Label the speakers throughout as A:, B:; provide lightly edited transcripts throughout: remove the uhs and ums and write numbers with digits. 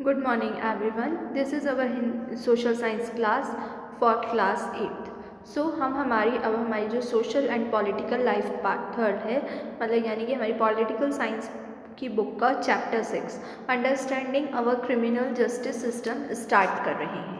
A: Good morning everyone. This is our social science class for class 8th. हम हमारी जो social and political life part third है, मतलब यानी कि हमारी पॉलिटिकल साइंस की बुक का चैप्टर 6 अंडरस्टैंडिंग अवर क्रिमिनल जस्टिस सिस्टम स्टार्ट कर रहे हैं।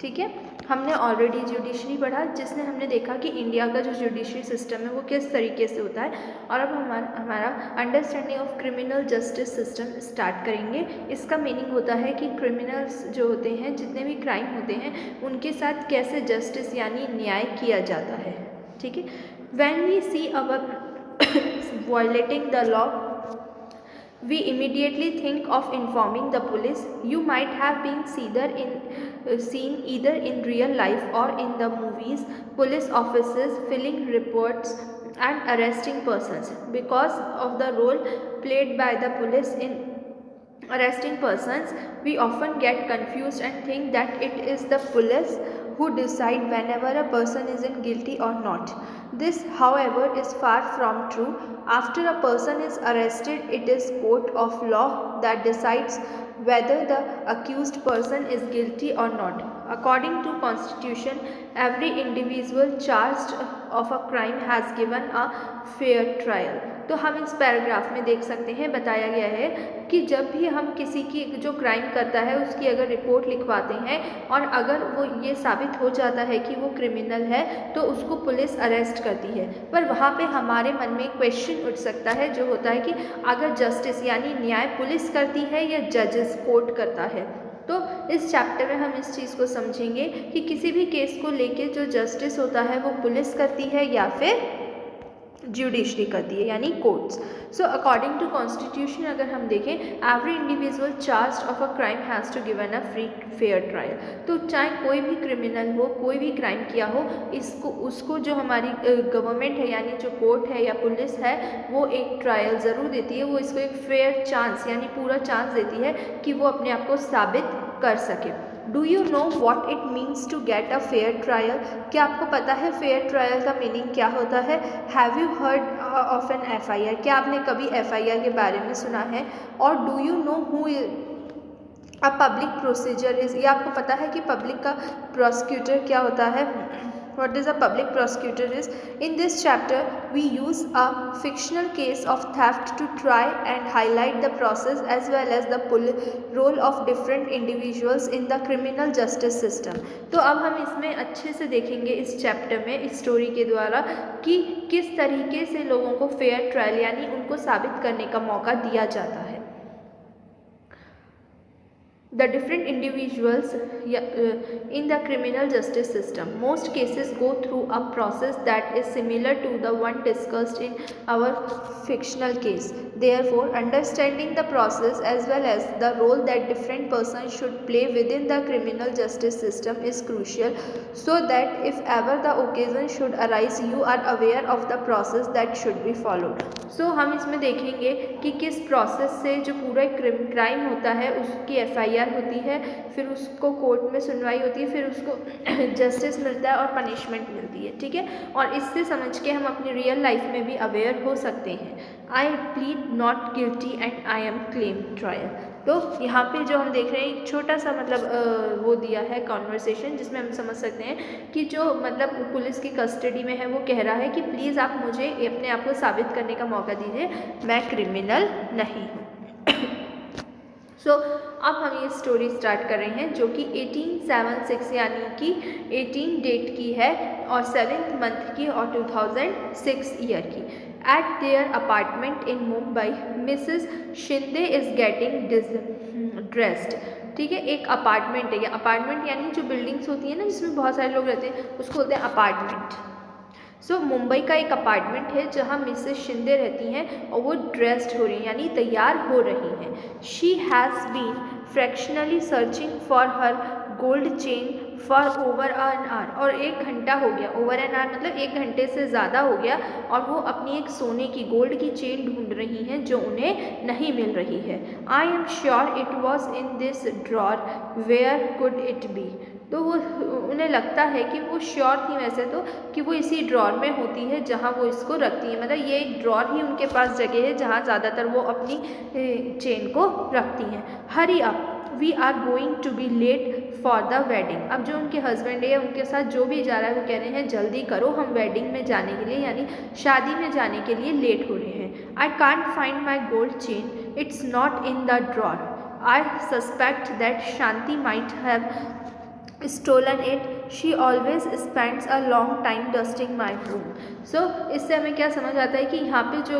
A: ठीक है, हमने ऑलरेडी जुडिशरी पढ़ा, जिसने हमने देखा कि इंडिया का जो जुडिशरी सिस्टम है वो किस तरीके से होता है, और अब हमारा understanding of criminal justice system start करेंगे। इसका मीनिंग होता है कि क्रिमिनल्स जो होते हैं, जितने भी क्राइम होते हैं, उनके साथ कैसे जस्टिस यानी न्याय किया जाता है। ठीक है, when we see our violating the law, we immediately think of informing the police. You might have been seen either in real life or in the movies, police officers filling reports and arresting persons. Because of the role played by the police in arresting persons, we often get confused and think that it is the police who decide whenever a person is guilty or not. This, however, is far from true. After a person is arrested, it is court of law that decides whether the accused person is guilty or not. According to Constitution, every individual charged of a crime has given a fair trial. तो हम इस paragraph में देख सकते हैं, बताया गया है कि जब भी हम किसी की जो क्राइम करता है उसकी अगर रिपोर्ट लिखवाते हैं और अगर वो ये साबित हो जाता है कि वो क्रिमिनल है तो उसको पुलिस अरेस्ट करती है। पर वहाँ पे हमारे मन में क्वेश्चन उठ सकता है, जो होता है कि अगर जस्टिस यानी न्याय पुलिस करती है या जजेस कोर्ट करता है। तो इस चैप्टर में हम इस चीज़ को समझेंगे कि किसी भी केस को लेके जो जस्टिस होता है वो पुलिस करती है या फिर जुडिशरी करती है यानी courts. So according to constitution अगर हम देखें, every individual charge of a crime has to given a free fair trial. तो चाहे कोई भी क्रिमिनल हो, कोई भी क्राइम किया हो, उसको जो हमारी गवर्नमेंट है यानी जो कोर्ट है या पुलिस है वो एक ट्रायल ज़रूर देती है। वो इसको एक फेयर चांस यानी पूरा चांस देती है कि वो अपने आप को साबित कर सके। Do you know what it means to get a fair trial? क्या आपको पता है फेयर ट्रायल का मीनिंग क्या होता है? Have you heard of an FIR? क्या आपने कभी FIR के बारे में सुना है? और do you know who a public procedure is? ये आपको पता है कि पब्लिक का प्रोसिक्यूटर क्या होता है? What is a public prosecutor is? In this chapter, we use a fictional case of theft to try and highlight the process as well as the role of different individuals in the criminal justice system. तो अब हम इसमें अच्छे से देखेंगे इस chapter में इस स्टोरी के द्वारा कि किस तरीके से लोगों को फेयर ट्रायल यानी उनको साबित करने का मौका दिया जाता है। The different individuals in the criminal justice system. Most cases go through a process that is similar to the one discussed in our fictional case. Therefore, understanding the process as well as the role that different persons should play within the criminal justice system is crucial, so that if ever the occasion should arise, you are aware of the process that should be followed. हम इसमें देखेंगे कि किस process से जो पूरा crime होता है उसकी FIR होती है, फिर उसको कोर्ट में सुनवाई होती है, फिर उसको जस्टिस मिलता है और पनिशमेंट मिलती है। ठीक है, और इससे समझ के हम अपनी रियल लाइफ में भी अवेयर हो सकते हैं। I plead not guilty and I am claim trial. तो यहाँ पे जो हम देख रहे हैं एक छोटा सा मतलब वो दिया है कॉन्वर्सेशन, जिसमें हम समझ सकते हैं कि जो मतलब पुलिस की कस्टडी में है वो कह रहा है कि प्लीज़ आप मुझे अपने आप को साबित करने का मौका दीजिए, मैं क्रिमिनल नहीं हूँ। अब हम ये स्टोरी स्टार्ट कर रहे हैं जो कि 1876 यानी कि 18 डेट की है और 7th मंथ की और 2006 ईयर की। At their apartment in Mumbai, Mrs. Shinde is getting dressed. ठीक है, एक अपार्टमेंट है, या अपार्टमेंट यानी जो बिल्डिंग्स होती है ना जिसमें बहुत सारे लोग रहते हैं उसको बोलते हैं अपार्टमेंट। मुंबई का एक अपार्टमेंट है जहाँ मिसेस शिंदे रहती हैं और वो ड्रेस्ड हो रही हैं यानी तैयार हो रही हैं। She has been fractionally searching for her gold chain for over an hour, और 1 घंटा हो गया। ओवर एन आवर मतलब 1 घंटे से ज़्यादा हो गया, और वो अपनी एक सोने की गोल्ड की चेन ढूंढ रही हैं जो उन्हें नहीं मिल रही है। I am sure it was in this drawer, where could it be? तो वो उन्हें लगता है कि वो श्योर थी वैसे तो कि वो इसी ड्रॉर में होती है जहाँ वो इसको रखती है, मतलब ये एक ड्रॉर ही उनके पास जगह है जहाँ ज़्यादातर वो अपनी चेन को रखती हैं। Hurry up, we are going to be late for the wedding. अब जो उनके हस्बैंड है उनके साथ जो भी जा रहा है वो कह रहे हैं जल्दी करो, हम वेडिंग में जाने के लिए यानी शादी में जाने के लिए लेट हो रहे हैं। I can't find my gold chain, it's not in the drawer. I suspect that Shanti might have stolen it, she always spends a long time dusting my room। so इससे हमें क्या समझ आता है कि यहाँ पे जो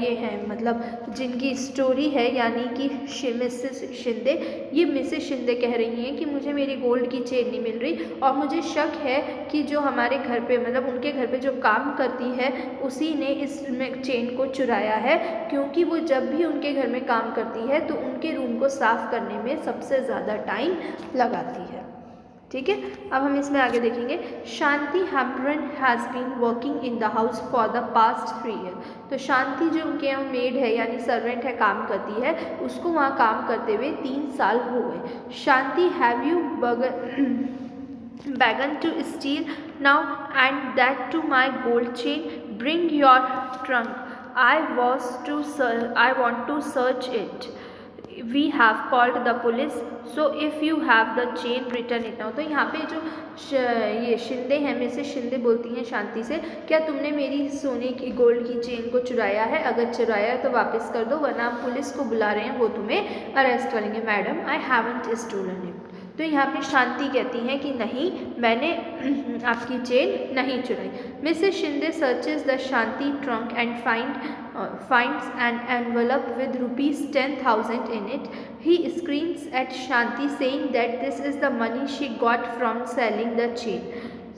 A: ये हैं मतलब जिनकी स्टोरी है यानी कि मिसेस शिंदे, ये मिसेस शिंदे कह रही हैं कि मुझे मेरी गोल्ड की चेन नहीं मिल रही और मुझे शक है कि जो हमारे घर पे मतलब उनके घर पे जो काम करती है उसी ने इस चेन को चुराया है, क्योंकि वो जब भी उनके घर में काम करती है तो उनके रूम को साफ़ करने में सबसे ज़्यादा टाइम लगाती है। ठीक है, अब हम इसमें आगे देखेंगे। Shanti Hembram has been working in the house for the past 3 year. तो शांति जो उनके यहाँ मेड है यानी सर्वेंट है, काम करती है, उसको वहाँ काम करते हुए 3 साल हो गए। Shanti have you begun to steal now, and that to my gold chain? Bring your trunk. I want to search it. We have called the police, so if you have the chain, return it now। तो यहाँ पे जो ये शिंदे हैं, Mrs Shinde बोलती हैं शांति से, क्या तुमने मेरी सोने की गोल्ड की चेन को चुराया है? अगर चुराया है तो वापस कर दो, वरना हम पुलिस को बुला रहे हैं, वो तुम्हें अरेस्ट करेंगे। Madam, I haven't stolen it. तो यहाँ पे शांति कहती हैं कि नहीं, मैंने आपकी चेन नहीं चुराई। Mrs Shinde searches the Shanti trunk and finds an envelope with ₹10,000 in it. He screams at Shanti saying that this is the money she got from selling the chain.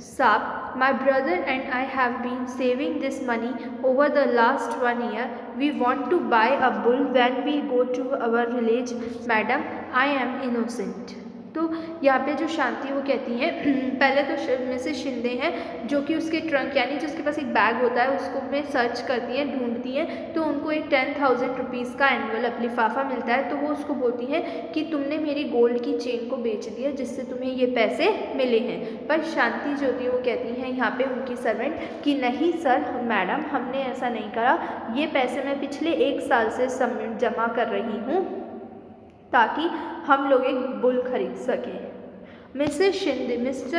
A: Saab, my brother and I have been saving this money over the last 1 year. We want to buy a bull when we go to our village. Madam, I am innocent। तो यहाँ पे जो शांति वो कहती हैं, पहले तो Mrs Shinde हैं जो कि उसके ट्रंक यानी जिसके पास एक बैग होता है उसको में सर्च करती हैं, ढूंढती हैं, तो उनको एक 10,000 रुपीज़ का एनवेलप लिफाफा मिलता है। तो वो उसको बोलती हैं कि तुमने मेरी गोल्ड की चेन को बेच दिया जिससे तुम्हें ये पैसे मिले हैं। पर शांति जो थी वो कहती हैं यहाँ पे उनकी सर्वेंट कि नहीं सर मैडम, हमने ऐसा नहीं करा, ये पैसे मैं पिछले 1 साल से जमा कर रही हूँ ताकि हम लोग एक बुल खरीद सकें। Mister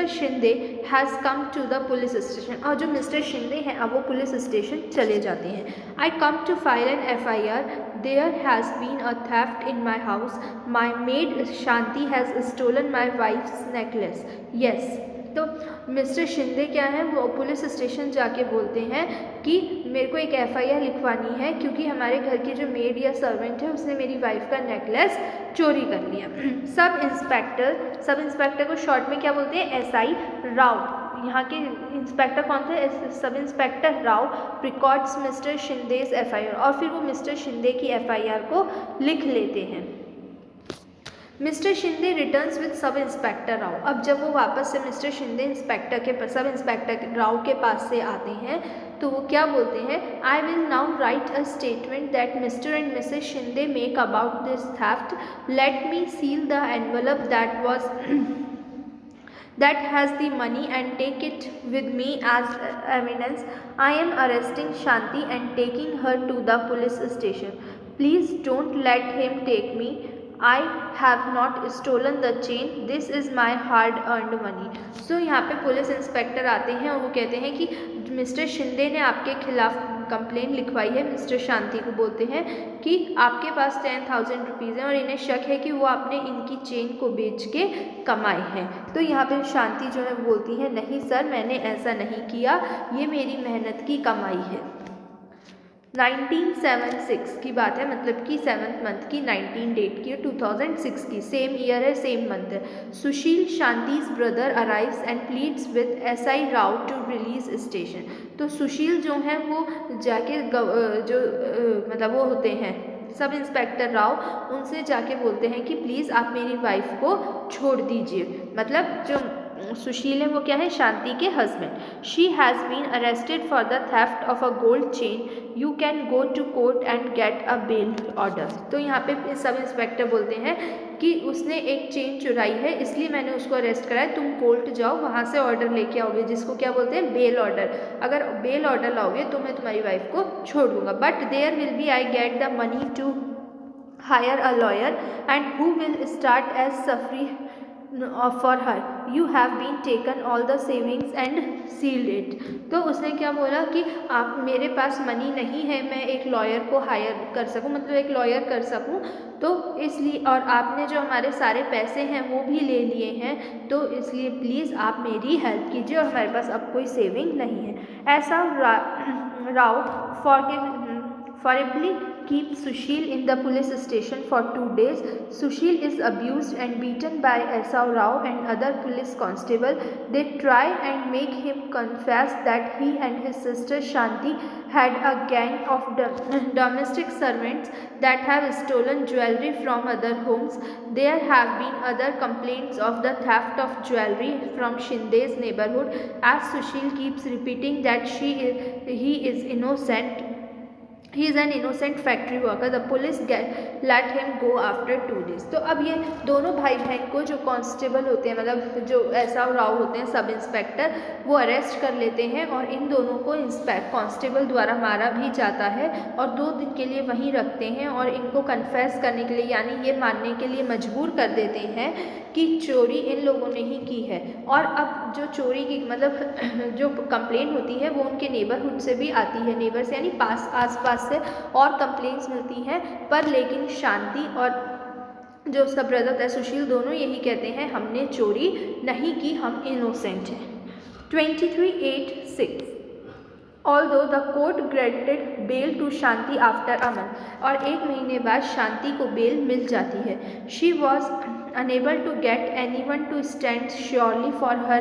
A: Shinde has come to the police station. और जो मिस्टर शिंदे हैं अब वो पुलिस स्टेशन चले जाते हैं। I come to file an FIR। There has been a theft in my house. My maid Shanti has stolen my wife's necklace. Yes. तो mister Shinde क्या है, वो पुलिस स्टेशन जाके बोलते हैं कि मेरे को एक FIR लिखवानी है क्योंकि हमारे घर की जो मेड या सर्वेंट है उसने मेरी वाइफ का नेकलेस चोरी कर लिया। सब इंस्पेक्टर को शॉर्ट में क्या बोलते हैं? SI राव। यहाँ के इंस्पेक्टर कौन थे? Sub inspector Rao records mister Shinde's FIR। और फिर वो मिस्टर शिंदे की FIR को लिख लेते हैं। Mister Shinde returns with sub inspector Rao. अब जब वो वापस से mister Shinde sub inspector Rao के पास से आते हैं तो वो क्या बोलते हैं? I will now right a statement that mister and Mrs Shinde make about this theft. Let me seal the envelope that has the money and take it with me as evidence. I am arresting Shanti and taking her to the police station. Please don't let him take me. I have not stolen the chain. This is my hard earned money. So यहाँ पे police inspector आते हैं और वो कहते हैं कि mister Shinde ने आपके खिलाफ कंप्लेन लिखवाई है। मिस्टर शांति को बोलते हैं कि आपके पास 10,000 रुपीज़ हैं और इन्हें शक है कि वो आपने इनकी चेन को बेच के कमाए हैं। तो यहाँ पे शांति जो है बोलती है नहीं सर, मैंने ऐसा नहीं किया, ये मेरी मेहनत की कमाई है। 1976 की बात है, मतलब कि 7th मंथ की 19 डेट की 2006 की, सेम ईयर है, सेम मंथ है। Sushil Shanti's brother arrives and pleads with SI Rao to release station. तो सुशील जो हैं वो जाके मतलब वो होते हैं सब इंस्पेक्टर राव, उनसे जाके बोलते हैं कि प्लीज़ आप मेरी वाइफ को छोड़ दीजिए। मतलब जो सुशील है वो क्या है? शांति के husband. She has been arrested for the theft of a gold chain. You can go to court and get a bail order. तो यहाँ पे सब इंस्पेक्टर बोलते हैं कि उसने एक चेन चुराई है इसलिए मैंने उसको अरेस्ट कराया, तुम कोर्ट जाओ, वहाँ से ऑर्डर लेके आओगे जिसको क्या बोलते हैं? Bail order. अगर बेल ऑर्डर लाओगे तो मैं तुम्हारी वाइफ को छोड़ दूँगा। But there will be I get the money to hire a lawyer and who will start as suffering for her. You have been taken all the savings and sealed it. तो उसने क्या बोला कि आप मेरे पास मनी नहीं है मैं एक लॉयर को हायर कर सकूं, मतलब एक लॉयर कर सकूं, तो इसलिए और आपने जो हमारे सारे पैसे हैं वो भी ले लिए हैं, तो इसलिए प्लीज़ आप मेरी हेल्प कीजिए और हमारे पास अब कोई सेविंग नहीं है। ऐसा Rao forcibly keeps Sushil in the police station for 2 days. Sushil is abused and beaten by Esau Rao and other police constable. They try and make him confess that he and his sister Shanti had a gang of domestic servants that have stolen jewelry from other homes. There have been other complaints of the theft of jewelry from Shinde's neighborhood. As Sushil keeps repeating that he is innocent, he is an innocent factory worker, the police let him go after 2 days. तो अब ये दोनों भाई बहन को जो constable होते हैं, मतलब जो ऐसा राव होते हैं सब इंस्पेक्टर, वो अरेस्ट कर लेते हैं और इन दोनों को कांस्टेबल द्वारा मारा भी जाता है और 2 दिन के लिए वहीं रखते हैं और इनको कन्फेस करने के लिए यानी ये मानने के लिए मजबूर कर देते हैं कि चोरी इन लोगों ने ही की है। और अब जो चोरी की मतलब जो कंप्लेन होती है वो उनके नेबरहुड से भी आती है, नेबर से यानी आसपास से और कंप्लेंट्स मिलती हैं, पर लेकिन शांति और जो उसका ब्रदर है सुशील दोनों यही कहते हैं हमने चोरी नहीं की, हम इनोसेंट हैं। 2386 Although the court granted bail to Shanti after a month, और 1 महीने बाद शांति को बेल मिल जाती है। She was unable to get anyone to stand surely for her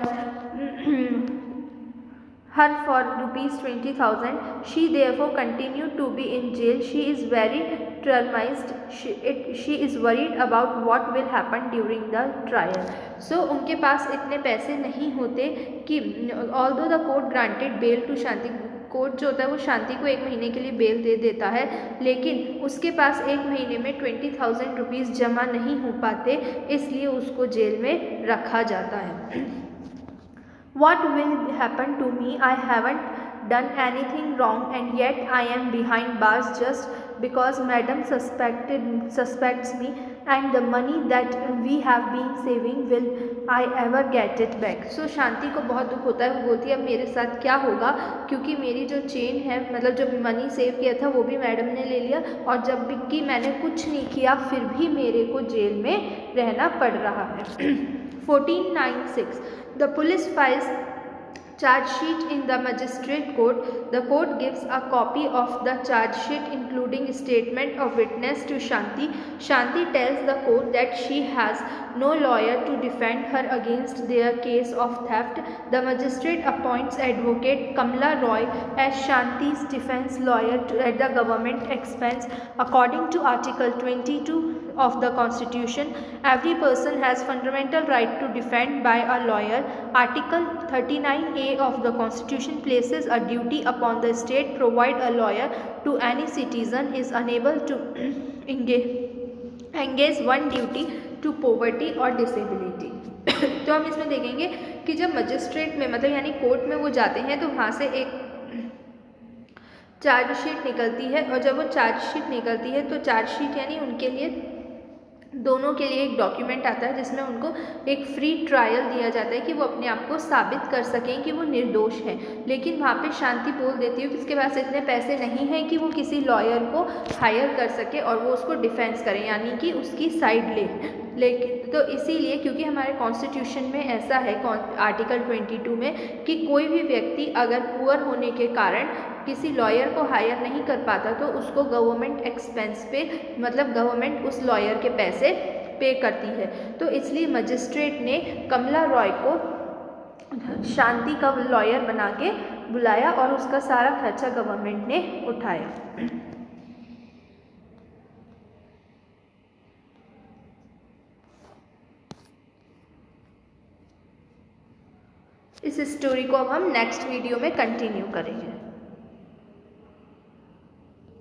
A: for ₹20,000. She therefore continued to be in jail. She is very traumatized. She is worried about what will happen during the trial. So उनके पास इतने पैसे नहीं होते कि although the court granted bail to Shanti, court जो होता है वो शांति को 1 महीने के लिए बेल दे देता है, लेकिन उसके पास 1 महीने में 20,000 रुपीज़ जमा नहीं हो पाते, इसलिए उसको जेल में रखा जाता है। What will happen to me? I haven't done anything wrong and yet I am behind bars just because madam suspects me, and the money that we have been saving, will I ever get it back? So शांति को बहुत दुख होता है, वो बोलती है अब मेरे साथ क्या होगा, क्योंकि मेरी जो चेन है मतलब जो मनी सेव किया था वो भी मैडम ने ले लिया और जब कि मैंने कुछ नहीं किया फिर भी मेरे को जेल में रहना पड़ रहा है। 1496 The police files charge sheet in the magistrate court. The court gives a copy of the charge sheet including statement of witness to Shanti. Shanti tells the court that she has no lawyer to defend her against their case of theft. The magistrate appoints advocate Kamla Roy as Shanti's defense lawyer at the government expense. According to Article 22 of the Constitution, every person has fundamental right to defend by a lawyer. Article 39A of the Constitution places a duty upon the state provide a lawyer to any citizen is unable to engage one duty to poverty or disability. तो हम इसमें देखेंगे कि जब magistrate में मतलब यानी court में वो जाते हैं तो वहाँ से एक चार्जशीट निकलती है और जब वो चार्जशीट निकलती है तो चार्जशीट यानी उनके लिए दोनों के लिए एक डॉक्यूमेंट आता है जिसमें उनको एक फ्री ट्रायल दिया जाता है कि वो अपने आप को साबित कर सकें कि वो निर्दोष हैं। लेकिन वहाँ पे शांति बोल देती है कि उसके पास इतने पैसे नहीं हैं कि वो किसी लॉयर को हायर कर सके और वो उसको डिफेंस करें यानी कि उसकी साइड ले। लेकिन तो इसीलिए क्योंकि हमारे कॉन्स्टिट्यूशन में ऐसा है आर्टिकल 22 में कि कोई भी व्यक्ति अगर पुअर होने के कारण किसी लॉयर को हायर नहीं कर पाता तो उसको गवर्नमेंट एक्सपेंस पे मतलब गवर्नमेंट उस लॉयर के पैसे पे करती है। तो इसलिए मजिस्ट्रेट ने कमला रॉय को शांति का लॉयर बना के बुलाया और उसका सारा खर्चा गवर्नमेंट ने उठाया। इस स्टोरी को अब हम नेक्स्ट वीडियो में कंटिन्यू करेंगे।